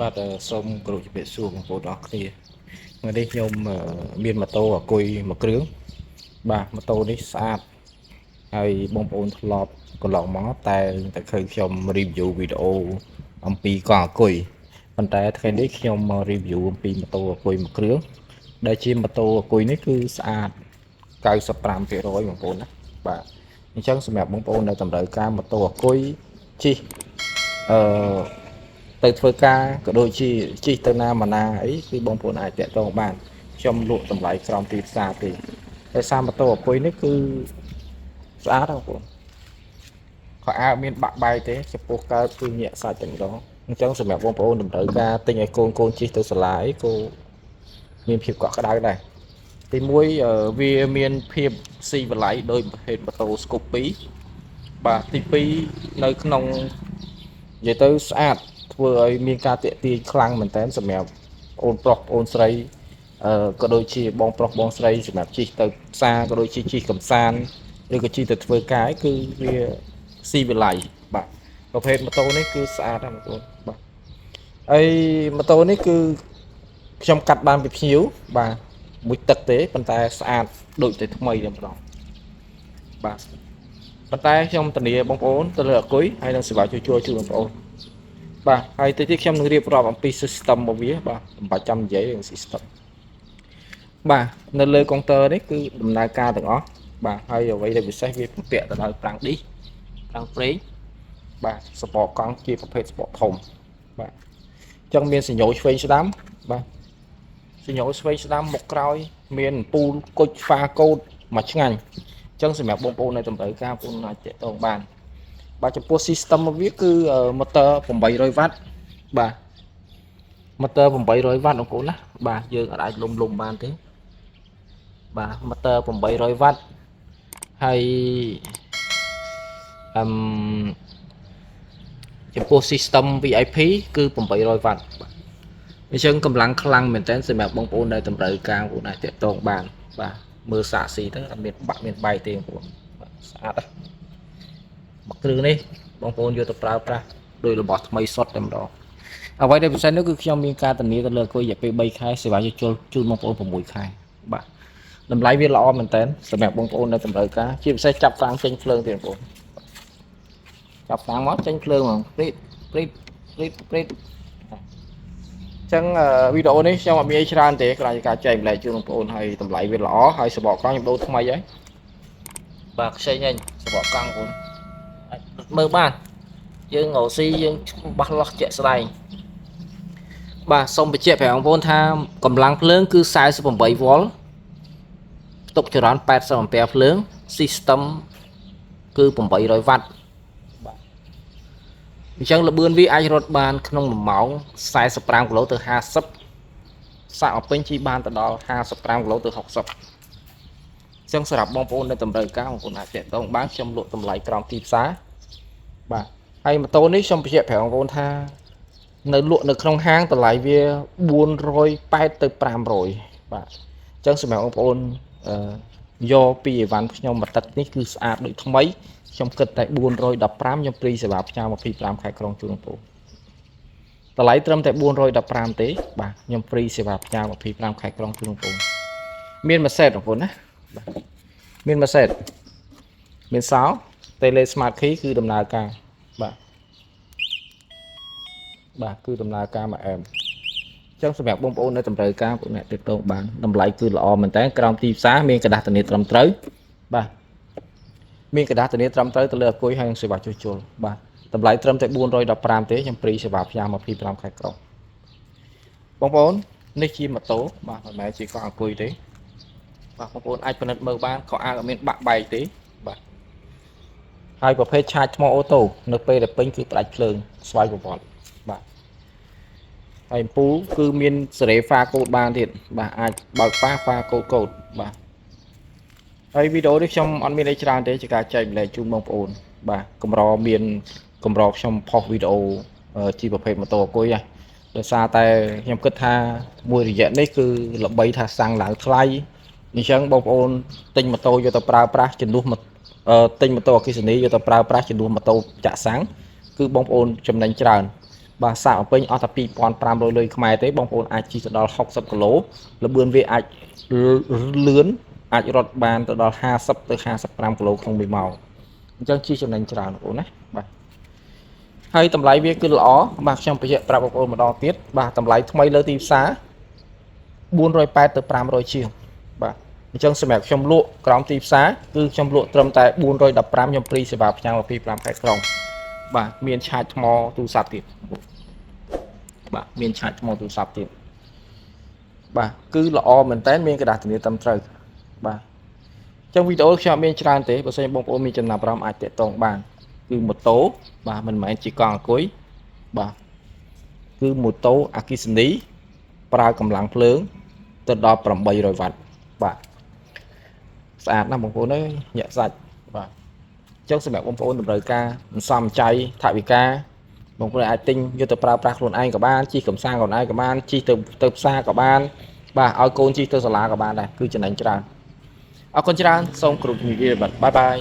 បាទសូមគោរពជំរាបសួរបងប្អូនអរគ្នាថ្ងៃនេះខ្ញុំមានម៉ូតូអគុយមួយគ្រឿងបាទម៉ូតូនេះស្អាតហើយបងប្អូនធ្លាប់កន្លងមកតែឃើញខ្ញុំ review វីដេអូអំពីកង់អគុយប៉ុន្តែថ្ងៃនេះខ្ញុំមក review អំពីម៉ូតូអគុយមួយគ្រឿងដែលជាម៉ូតូអគុយនេះគឺស្អាត 95% បងប្អូនណាបាទអញ្ចឹងសម្រាប់បងប្អូនដែលតម្រូវការម៉ូតូអគុយជិះអឺ ទៅធ្វើការក៏ដូចជាជិះទៅណាមកណាអីគឺបងប្អូនអាចតាក់ទងបានខ្ញុំលក់តម្លៃក្រោមទីផ្សារទេតែសារម៉ូតូអគុយនេះគឺស្អាតបងប្អូនខោអាវមានបាក់បែកទេចំពោះកើតគឺញាក់សាច់តែម្ដងអញ្ចឹងសម្រាប់បងប្អូនតម្រូវការទិញឲ្យកូនជិះទៅសាលាអីក៏មានភាពកក់ក្ដៅដែរទីមួយវាមានភាពស៊ីវិល័យដោយប្រភេទម៉ូតូ Scoop 2បាទទី2នៅក្នុងនិយាយទៅស្អាតធ្វើឲ្យមានការតាក់ទាញខ្លាំងមែនតើសម្រាប់អូនប្រុសអូនស្រីក៏ដូចជាបងប្រុសបងស្រីសម្រាប់ជិះទៅផ្សារក៏ដូចជាជិះកំសាន្តឬក៏ជិះទៅធ្វើការគឺវាស៊ីវិល័យបាទប្រភេទម៉ូតូនេះគឺស្អាតណាស់បងប្អូនបាទហើយម៉ូតូនេះគឺខ្ញុំកាត់បានពីភ្ញៀវបាទមួយទឹកទេប៉ុន្តែស្អាតដូចតែថ្មីតែម្ដងបាទប៉ុន្តែខ្ញុំធានាបងប្អូនទៅលើអគុយហើយនឹងសេវាជួសជុលជូនបងប្អូនបាទហើយទៅទៀតខ្ញុំនឹងរៀបរាប់អំពី system របស់វាបាទមិនបាច់ចាំនិយាយរឿង system បាទនៅលើកុងទ័រនេះគឺដំណើរការទាំងអស់បាទហើយអ្វីដែលពិសេសវាបំពាក់ទៅដោយប្រាំងឌីសប្រាំងប្រេងបាទសពកកង់ជាប្រភេទសពកធំបាទអញ្ចឹងមានសញ្ញោឆ្វេងស្ដាំបាទសញ្ញោឆ្វេងស្ដាំមុខក្រោយមានអំពូលគុជហ្វាកូដមួយឆ្ងាញ់អញ្ចឹងសម្រាប់បងប្អូននៅតម្រូវការបងប្អូនអាចតាក់ទងបានបាទចំពោះ system របស់វាគឺ motor 800 វ៉ាត់បាទ motor 800 វ៉ាត់បងប្អូនណាបាទយើងអាចលុំបានទេបាទ motor 800 វ៉ាត់ហើយចំពោះ system VIP គឺ800 វ៉ាត់បាទអញ្ចឹងកម្លាំងខ្លាំងមែនតើសម្រាប់បងប្អូនដែលតម្រូវការបងប្អូនអាចតាក់ទងបានបាទមើលសាកស៊ីទៅអត់មានបាក់មានបែកទេបងប្អូនបាទស្អាតណាស់មកគ្រឿងនេះបងប្អូនយកទៅប្រើប្រាស់ដោយរបស់ថ្មីសុទ្ធតែម្ដងអ្វីដែលពិសេសនោះគឺខ្ញុំមានការធានាទៅលើអគុយរយៈពេល3ខែសេវាជួសជុលជូនបងប្អូន6ខែបាទតម្លៃវាល្អមែនតើសម្រាប់បងប្អូនដែលតម្រូវការជាពិសេសចាប់ហ្វាំងចេញភ្លើងទេបងប្អូនចាប់ហ្វាំងមកចេញភ្លើងហ្មងព្រីតព្រីតព្រីតព្រីតអញ្ចឹងវីដេអូនេះខ្ញុំអត់មានអីច្រើនទេគ្រាន់តែការចែកម្លែកជូនបងប្អូនហើយតម្លៃវាល្អហើយសបកកង់ខ្ញុំដូរថ្មីហើយបាទខ្ចីញញសបកកង់បងប្អូនអាចមើលបានយើងរកស៊ីយើងបាសលោះជាក់ស្ដែងបាទសូមបញ្ជាក់ប្រាប់បងប្អូនថាកម្លាំងភ្លើងគឺ48 វ៉ុលផ្ទុកចរន្ត80 អាំពែភ្លើង system គឺ800 វ៉ាត់បាទអញ្ចឹងល្បឿនវាអាចរត់បានក្នុង1ម៉ោង45គីឡូទៅ50សាកមកពេញជិះបានទៅដល់55គីឡូទៅ60អញ្ចឹងសម្រាប់បងប្អូនដែលតម្រូវការបងប្អូនអាចតាក់ទងបានខ្ញុំលក់តម្លៃក្រោមទីផ្សារបាទហើយម៉ូតូនេះខ្ញុំបញ្ជាក់ប្រាប់បងប្អូនថានៅលក់នៅក្នុងហាងតម្លៃវា480ទៅ500បាទអញ្ចឹងសម្រាប់បងប្អូនយកពីអីវ៉ាន់ខ្ញុំមួយទឹកនេះគឺស្អាតដូចថ្មីខ្ញុំគិតតែ415ខ្ញុំព្រីសេវាផ្ញើ25ខែក្រុងជូនបងប្អូនតម្លៃត្រឹមតែ415ទេបាទខ្ញុំព្រីសេវាផ្ញើ25ខែក្រុងជូនបងប្អូនមានមួយសេតបងប្អូនណាបាទមានមួយសេតមានសោ Tele Smart Key គឺដំណើរការបាទគឺដំណើរការមួយអែមអញ្ចឹងសម្រាប់បងប្អូននៅតម្រូវការពួកអ្នកទាក់ទងបានតម្លៃគឺល្អមែនតើក្រោមទីផ្សារមានក្រដាស់ធានាត្រឹមត្រូវបាទមានក្រដាស់ធានាត្រឹមត្រូវទៅលើអគុយហើយនិងសេវាជួសជុលបាទតម្លៃត្រឹមតែ415ទេខ្ញុំព្រីសេវាផ្ញើ25ខែក្រុងបងប្អូននេះជាម៉ូតូបាទមិនមែនជាកង់អគុយទេបាទបងប្អូនអាចពិនិត្យមើលបានខោអាវអត់មានបាក់បែកទេបាទហើយប្រភេទឆាចថ្មអូតូនៅពេលដែលពេញគឺផ្ដាច់ភ្លើងស្វ័យប្រវត្តិបាទហើយអំពូលគឺមានសេរីហ្វាកូដបានទៀតបាទអាចបើកហ្វាកូដបាទហើយវីដេអូនេះខ្ញុំអត់មានអីច្រើនទេជាការចែកម្លែកជូនបងប្អូនបាទកម្រមានកម្រខ្ញុំផុសវីដេអូជាប្រភេទម៉ូតូអគុយហ่ะដោយសារតែខ្ញុំគិតថាមួយរយៈនេះគឺល្បីថាសាំងឡើងថ្លៃអញ្ចឹងបងប្អូនទិញម៉ូតូយកទៅប្រើប្រាស់ជំនួសទិញម៉ូតូអគ្គិសនីយកទៅប្រើប្រាស់ជំនួសម៉ូតូចាក់សាំងគឺបងប្អូនចំណេញច្រើន បាទសាកពេញអស់តែ2500លុយខ្មែរទេបងប្អូនអាចជិះទៅដល់60គីឡូលបឿនវាអាចលឿនអាចរត់បានទៅដល់50ទៅ55គីឡូក្នុង1ម៉ោងអញ្ចឹងជិះចំណេញច្រើនបងប្អូនណាបាទហើយតម្លៃវាគឺល្អបាទខ្ញុំបញ្ជាក់ប្រាប់បងប្អូនម្ដងទៀតបាទតម្លៃថ្មីលើទីផ្សារ480ទៅ500ជាងបាទអញ្ចឹងសម្រាប់ខ្ញុំលក់ក្រោមទីផ្សារគឺខ្ញុំលក់ត្រឹមតែ415ខ្ញុំព្រីសេវាផ្ញើ25ខែក្រុងបាទមានឆាតថ្មទូរស័ព្ទទៀតបាទមានឆាតថ្មទូរស័ព្ទទៀតបាទគឺល្អមែនតើមានក្រដាស់ធានាត្រឹមត្រូវបាទអញ្ចឹងវីដេអូខ្ញុំអត់មានច្រើនទេបើសិនបងប្អូនមានចំណាប់អារម្មណ៍អាចតាក់ទងបានគឺម៉ូតូបាទមិនមែនជាកង់អង្គុយបាទគឺម៉ូតូអគ្គិសនីប្រើកម្លាំងភ្លើងទៅដល់800វ៉ាត់បាទស្អាតណាស់បងប្អូនអើយញាក់សាច់បាទអញ្ចឹងសម្រាប់បងប្អូនតម្រូវការសន្សំចៃថវិកាបងប្អូនអាចទិញយកទៅប្រើប្រាស់ខ្លួនឯងក៏បានជិះកំសាន្តខ្លួនឯងក៏បានជិះទៅផ្សារក៏បានបាទឲ្យកូនជិះទៅសាលាក៏បានដែរគឺចំណេញច្រើនអរគុណច្រើនសូមគោរពជំរាបលាបាទបាយបាយ